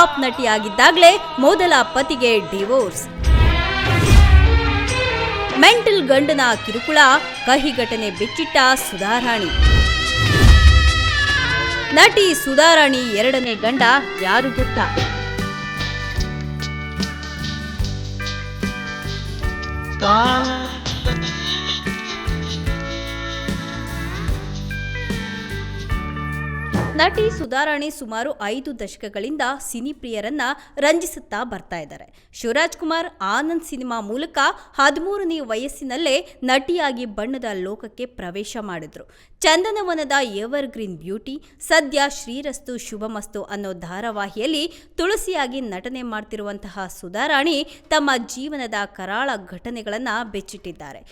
Top ನಟಿಯಾಗಿದ್ದಾಗಲೇ ಮೊದಲ ಪತಿಗೆ divorce. Mental ಗಂಡನ ಕಿರುಕುಳ, ಕಹಿ ಘಟನೆ ಬಿಚ್ಚಿಟ್ಟ ಸುಧಾರಾಣಿ. ನಟಿ ಸುಧಾರಾಣಿ ಎರಡನೇ ಗಂಡ ಯಾರು ಗೊತ್ತಾ? ನಟಿ ಸುಧಾರಾಣಿ ಸುಮಾರು 5 ದಶಕಗಳಿಂದ ಸಿನಿ ಪ್ರಿಯರನ್ನ ರಂಜಿಸುತ್ತಾ ಬರ್ತಾ ಇದ್ದಾರೆ. ಶಿವರಾಜ್ ಕುಮಾರ್ ಆನಂದ್ ಸಿನಿಮಾ ಮೂಲಕ 13ನೇ ವಯಸ್ಸಿನಲ್ಲೇ ನಟಿಯಾಗಿ ಬಣ್ಣದ ಲೋಕಕ್ಕೆ ಪ್ರವೇಶ ಮಾಡಿದ್ರು. ಚಂದನವನದ ಎವರ್ ಗ್ರೀನ್ ಬ್ಯೂಟಿ, ಸದ್ಯ ಶ್ರೀರಸ್ತು ಶುಭಮಸ್ತು ಅನ್ನೋ ಧಾರಾವಾಹಿಯಲ್ಲಿ ತುಳಸಿಯಾಗಿ ನಟನೆ ಮಾಡ್ತಿರುವಂತಹ ಸುಧಾರಾಣಿ ತಮ್ಮ ಜೀವನದ ಕರಾಳ ಘಟನೆಗಳನ್ನ ಬೆಚ್ಚಿಟ್ಟಿದ್ದಾರೆ.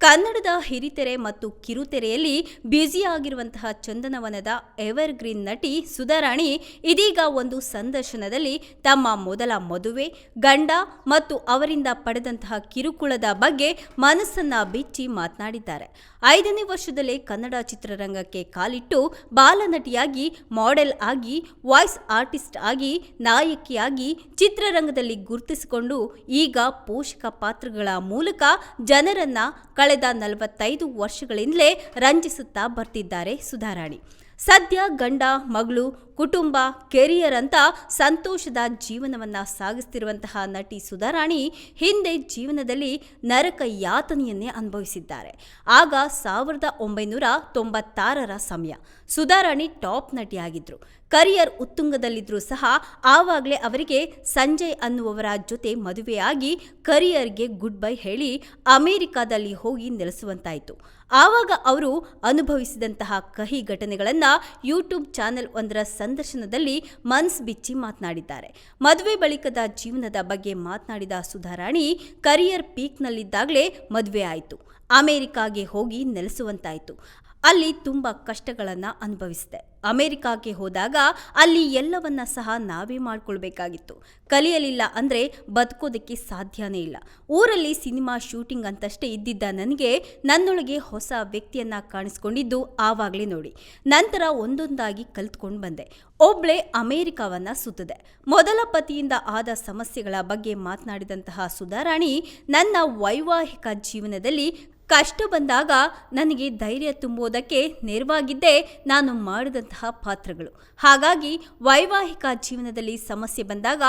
ಕನ್ನಡದ ಹಿರಿತೆರೆ ಮತ್ತು ಕಿರುತೆರೆಯಲ್ಲಿ ಬ್ಯುಸಿಯಾಗಿರುವಂತಹ ಚಂದನವನದ ಎವರ್ ಗ್ರೀನ್ ನಟಿ ಸುಧಾರಾಣಿ ಇದೀಗ ಒಂದು ಸಂದರ್ಶನದಲ್ಲಿ ತಮ್ಮ ಮೊದಲ ಮದುವೆ, ಗಂಡ ಮತ್ತು ಅವರಿಂದ ಪಡೆದಂತಹ ಕಿರುಕುಳದ ಬಗ್ಗೆ ಮನಸ್ಸನ್ನ ಬಿಚ್ಚಿ ಮಾತನಾಡಿದ್ದಾರೆ. 5ನೇ ವರ್ಷದಲ್ಲೇ ಕನ್ನಡ ಚಿತ್ರರಂಗಕ್ಕೆ ಕಾಲಿಟ್ಟು ಬಾಲನಟಿಯಾಗಿ, ಮಾಡೆಲ್ ಆಗಿ, ವಾಯ್ಸ್ ಆರ್ಟಿಸ್ಟ್ ಆಗಿ, ನಾಯಕಿಯಾಗಿ ಚಿತ್ರರಂಗದಲ್ಲಿ ಗುರುತಿಸಿಕೊಂಡು ಈಗ ಪೋಷಕ ಪಾತ್ರಗಳ ಮೂಲಕ ಜನರನ್ನ ಕಳೆದ 45 ವರ್ಷಗಳಿಂದಲೇ ರಂಜಿಸುತ್ತಾ ಬರ್ತಿದ್ದಾರೆ ಸುಧಾರಾಣಿ. ಸದ್ಯ ಗಂಡ, ಮಗಳು, ಕುಟುಂಬ, ಕೆರಿಯರ್ ಅಂತ ಸಂತೋಷದ ಜೀವನವನ್ನ ಸಾಗಿಸ್ತಿರುವಂತಹ ನಟಿ ಸುಧಾರಾಣಿ ಹಿಂದೆ ಜೀವನದಲ್ಲಿ ನರಕ ಯಾತನೆಯನ್ನೇ ಅನುಭವಿಸಿದ್ದಾರೆ. ಆಗ 1996ರ ಸಮಯ. ಸುಧಾರಾಣಿ ಟಾಪ್ ನಟಿಯಾಗಿದ್ರು. ಕರಿಯರ್ ಉತ್ತುಂಗದಲ್ಲಿದ್ರೂ ಸಹ ಆವಾಗಲೇ ಅವರಿಗೆ ಸಂಜಯ್ ಅನ್ನುವವರ ಜೊತೆ ಮದುವೆಯಾಗಿ ಕರಿಯರ್ಗೆ ಗುಡ್ ಬೈ ಹೇಳಿ ಅಮೆರಿಕಾದಲ್ಲಿ ಹೋಗಿ ನೆಲೆಸುವಂತಾಯಿತು. ಆವಾಗ ಅವರು ಅನುಭವಿಸಿದಂತಹ ಕಹಿ ಘಟನೆಗಳನ್ನು ಯೂಟ್ಯೂಬ್ ಚಾನೆಲ್ ಒಂದರ ಸಂದರ್ಶನದಲ್ಲಿ ಮನಸ್ಸು ಬಿಚ್ಚಿ ಮಾತನಾಡಿದ್ದಾರೆ. ಮದುವೆ ಬಳಿಕದ ಜೀವನದ ಬಗ್ಗೆ ಮಾತನಾಡಿದ ಸುಧಾರಾಣಿ, ಕರಿಯರ್ ಪೀಕ್ನಲ್ಲಿದ್ದಾಗಲೇ ಮದುವೆ ಆಯಿತು. ಅಮೆರಿಕಾಗೆ ಹೋಗಿ ನೆಲೆಸುವಂತಾಯಿತು. ಅಲ್ಲಿ ತುಂಬ ಕಷ್ಟಗಳನ್ನು ಅನುಭವಿಸಿದೆ. ಅಮೆರಿಕಾಗೆ ಹೋದಾಗ ಅಲ್ಲಿ ಎಲ್ಲವನ್ನ ಸಹ ನಾವೇ ಮಾಡ್ಕೊಳ್ಬೇಕಾಗಿತ್ತು. ಕಲಿಯಲಿಲ್ಲ ಅಂದರೆ ಬದುಕೋದಕ್ಕೆ ಸಾಧ್ಯನೇ ಇಲ್ಲ. ಊರಲ್ಲಿ ಸಿನಿಮಾ ಶೂಟಿಂಗ್ ಅಂತಷ್ಟೇ ಇದ್ದಿದ್ದ ನನಗೆ ನನ್ನೊಳಗೆ ಹೊಸ ವ್ಯಕ್ತಿಯನ್ನ ಕಾಣಿಸ್ಕೊಂಡಿದ್ದು ಆವಾಗಲೇ ನೋಡಿ. ನಂತರ ಒಂದೊಂದಾಗಿ ಕಲ್ತ್ಕೊಂಡು ಬಂದೆ. ಒಬ್ಳೆ ಅಮೆರಿಕವನ್ನ ಸುತ್ತದೆ. ಮೊದಲ ಪತಿಯಿಂದ ಆದ ಸಮಸ್ಯೆಗಳ ಬಗ್ಗೆ ಮಾತನಾಡಿದಂತಹ ಸುಧಾರಾಣಿ, ನನ್ನ ವೈವಾಹಿಕ ಜೀವನದಲ್ಲಿ ಕಷ್ಟ ಬಂದಾಗ ನನಗೆ ಧೈರ್ಯ ತುಂಬುವುದಕ್ಕೆ ನೆರವಾಗಿದ್ದೇ ನಾನು ಮಾಡಿದಂತಹ ಪಾತ್ರಗಳು. ಹಾಗಾಗಿ ವೈವಾಹಿಕ ಜೀವನದಲ್ಲಿ ಸಮಸ್ಯೆ ಬಂದಾಗ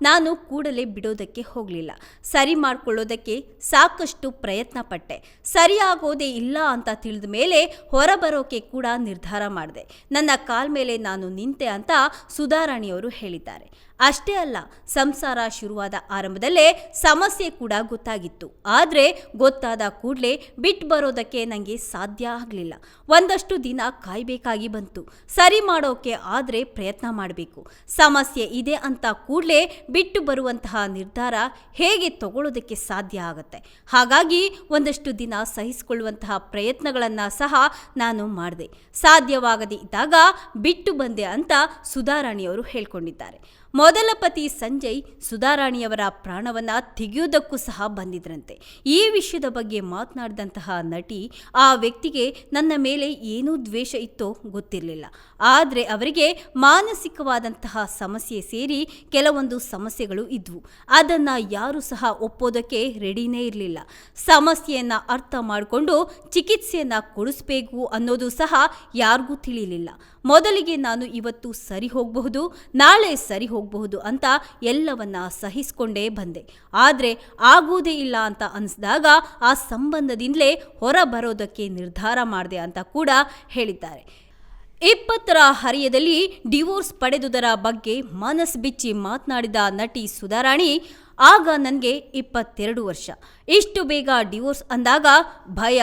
ನಾನು ಕೂಡಲೇ ಬಿಡೋದಕ್ಕೆ ಹೋಗಲಿಲ್ಲ. ಸರಿ ಮಾಡಿಕೊಳ್ಳೋದಕ್ಕೆ ಸಾಕಷ್ಟು ಪ್ರಯತ್ನ ಪಟ್ಟೆ. ಸರಿಯಾಗೋದೇ ಇಲ್ಲ ಅಂತ ತಿಳಿದ ಮೇಲೆ ಹೊರಬರೋಕೆ ಕೂಡ ನಿರ್ಧಾರ ಮಾಡಿದೆ. ನನ್ನ ಕಾಲ ಮೇಲೆ ನಾನು ನಿಂತೆ ಅಂತ ಸುಧಾರಾಣಿಯವರು ಹೇಳಿದ್ದಾರೆ. ಅಷ್ಟೇ ಅಲ್ಲ, ಸಂಸಾರ ಶುರುವಾದ ಆರಂಭದಲ್ಲೇ ಸಮಸ್ಯೆ ಕೂಡ ಗೊತ್ತಾಗಿತ್ತು. ಆದರೆ ಗೊತ್ತಾದ ಕೂಡಲೇ ಬಿಟ್ಟು ಬರೋದಕ್ಕೆ ನನಗೆ ಸಾಧ್ಯ ಆಗಲಿಲ್ಲ. ಒಂದಷ್ಟು ದಿನ ಕಾಯಬೇಕಾಗಿ ಬಂತು. ಸರಿ ಮಾಡೋಕೆ ಆದರೆ ಪ್ರಯತ್ನ ಮಾಡಬೇಕು. ಸಮಸ್ಯೆ ಇದೆ ಅಂತ ಕೂಡಲೇ ಬಿಟ್ಟು ಬರುವಂತಹ ನಿರ್ಧಾರ ಹೇಗೆ ತಗೊಳ್ಳೋದಕ್ಕೆ ಸಾಧ್ಯ ಆಗುತ್ತೆ? ಹಾಗಾಗಿ ಒಂದಷ್ಟು ದಿನ ಸಹಿಸಿಕೊಳ್ಳುವಂತಹ ಪ್ರಯತ್ನಗಳನ್ನು ಸಹ ನಾನು ಮಾಡಿದೆ. ಸಾಧ್ಯವಾಗದೇ ಇದ್ದಾಗ ಬಿಟ್ಟು ಬಂದೆ ಅಂತ ಸುಧಾರಾಣಿಯವರು ಹೇಳ್ಕೊಂಡಿದ್ದಾರೆ. ಮೊದಲ ಪತಿ ಸಂಜಯ್ ಸುಧಾರಾಣಿಯವರ ಪ್ರಾಣವನ್ನ ತೆಗೆಯುವುದಕ್ಕೂ ಸಹ ಬಂದಿದ್ರಂತೆ. ಈ ವಿಷಯದ ಬಗ್ಗೆ ಮಾತನಾಡಿದಂತಹ ನಟಿ, ಆ ವ್ಯಕ್ತಿಗೆ ನನ್ನ ಮೇಲೆ ಏನೂ ದ್ವೇಷ ಇತ್ತೋ ಗೊತ್ತಿರಲಿಲ್ಲ. ಆದರೆ ಅವರಿಗೆ ಮಾನಸಿಕವಾದಂತಹ ಸಮಸ್ಯೆ ಸೇರಿ ಕೆಲವೊಂದು ಸಮಸ್ಯೆಗಳು ಇದ್ವು. ಅದನ್ನು ಯಾರೂ ಸಹ ಒಪ್ಪೋದಕ್ಕೆ ರೆಡಿನೇ ಇರಲಿಲ್ಲ. ಸಮಸ್ಯೆಯನ್ನು ಅರ್ಥ ಮಾಡಿಕೊಂಡು ಚಿಕಿತ್ಸೆಯನ್ನು ಕೊಡಿಸ್ಬೇಕು ಅನ್ನೋದು ಸಹ ಯಾರಿಗೂ ತಿಳಿಯಲಿಲ್ಲ. ಮೊದಲಿಗೆ ನಾನು ಇವತ್ತು ಸರಿ ಹೋಗಬಹುದು, ನಾಳೆ ಸರಿ ಹೋಗಬಹುದು ಅಂತ ಎಲ್ಲವನ್ನ ಸಹಿಸಿಕೊಂಡೇ ಬಂದೆ. ಆದರೆ ಆಗೋದೇ ಇಲ್ಲ ಅಂತ ಅನಿಸಿದಾಗ ಆ ಸಂಬಂಧದಿಂದಲೇ ಹೊರ ಬರೋದಕ್ಕೆ ನಿರ್ಧಾರ ಮಾಡಿದೆ ಅಂತ ಕೂಡ ಹೇಳಿದ್ದಾರೆ. 20ರ ಹರೆಯದಲ್ಲಿ ಡಿವೋರ್ಸ್ ಪಡೆದುದರ ಬಗ್ಗೆ ಮನಸ್ಸು ಬಿಚ್ಚಿ ಮಾತನಾಡಿದ ನಟಿ ಸುಧಾರಾಣಿ, ಆಗ ನನಗೆ 22 ವರ್ಷ. ಇಷ್ಟು ಬೇಗ ಡಿವೋರ್ಸ್ ಅಂದಾಗ ಭಯ,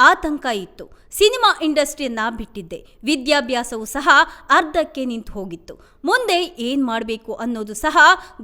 ಆತಂಕ ಇತ್ತು. ಸಿನಿಮಾ ಇಂಡಸ್ಟ್ರಿಯನ್ನ ಬಿಟ್ಟಿದ್ದೆ. ವಿದ್ಯಾಭ್ಯಾಸವೂ ಸಹ ಅರ್ಧಕ್ಕೆ ನಿಂತು ಹೋಗಿತ್ತು. ಮುಂದೆ ಏನು ಮಾಡಬೇಕು ಅನ್ನೋದು ಸಹ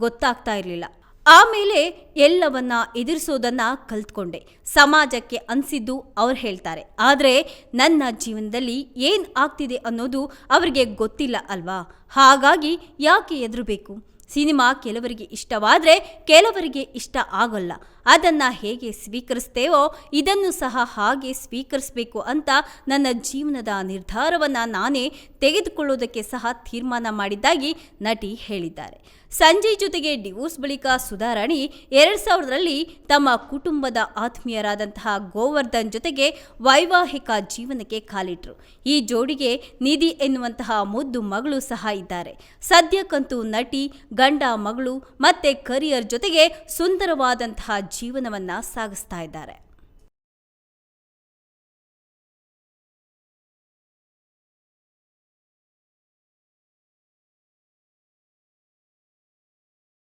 ಗೊತ್ತಾಗ್ತಾ ಇರಲಿಲ್ಲ. ಆಮೇಲೆ ಎಲ್ಲವನ್ನ ಎದುರಿಸೋದನ್ನ ಕಲ್ತ್ಕೊಂಡೆ. ಸಮಾಜಕ್ಕೆ ಅನಿಸಿದ್ದು ಅವ್ರು ಹೇಳ್ತಾರೆ, ಆದರೆ ನನ್ನ ಜೀವನದಲ್ಲಿ ಏನು ಆಗ್ತಿದೆ ಅನ್ನೋದು ಅವರಿಗೆ ಗೊತ್ತಿಲ್ಲ ಅಲ್ವಾ? ಹಾಗಾಗಿ ಯಾಕೆ ಹೆದರಬೇಕು? ಸಿನಿಮಾ ಕೆಲವರಿಗೆ ಇಷ್ಟವಾದರೆ ಕೆಲವರಿಗೆ ಇಷ್ಟ ಆಗೋಲ್ಲ. ಅದನ್ನು ಹೇಗೆ ಸ್ವೀಕರಿಸ್ತೇವೋ ಇದನ್ನು ಸಹ ಹಾಗೆ ಸ್ವೀಕರಿಸಬೇಕು ಅಂತ ನನ್ನ ಜೀವನದ ನಿರ್ಧಾರವನ್ನು ನಾನೇ ತೆಗೆದುಕೊಳ್ಳೋದಕ್ಕೆ ಸಹ ತೀರ್ಮಾನ ಮಾಡಿದ್ದಾಗಿ ನಟಿ ಹೇಳಿದ್ದಾರೆ. ಸಂಜಯ್ ಜೊತೆಗೆ ಡಿವೋರ್ಸ್ ಬಳಿಕ ಸುಧಾರಾಣಿ 2000ರಲ್ಲಿ ತಮ್ಮ ಕುಟುಂಬದ ಆತ್ಮೀಯರಾದಂತಹ ಗೋವರ್ಧನ್ ಜೊತೆಗೆ ವೈವಾಹಿಕ ಜೀವನಕ್ಕೆ ಕಾಲಿಟ್ರು. ಈ ಜೋಡಿಗೆ ನಿಧಿ ಎನ್ನುವಂತಹ ಮುದ್ದು ಮಗಳು ಸಹ ಇದ್ದಾರೆ. ಸದ್ಯಕ್ಕಂತೂ ನಟಿ, ಗಂಡ, ಮಗಳು ಮತ್ತೆ ಕರಿಯರ್ ಜೊತೆಗೆ ಸುಂದರವಾದಂತಹ ಜೀವನವನ್ನ ಸಾಗಿಸ್ತಾ ಇದ್ದಾರೆ.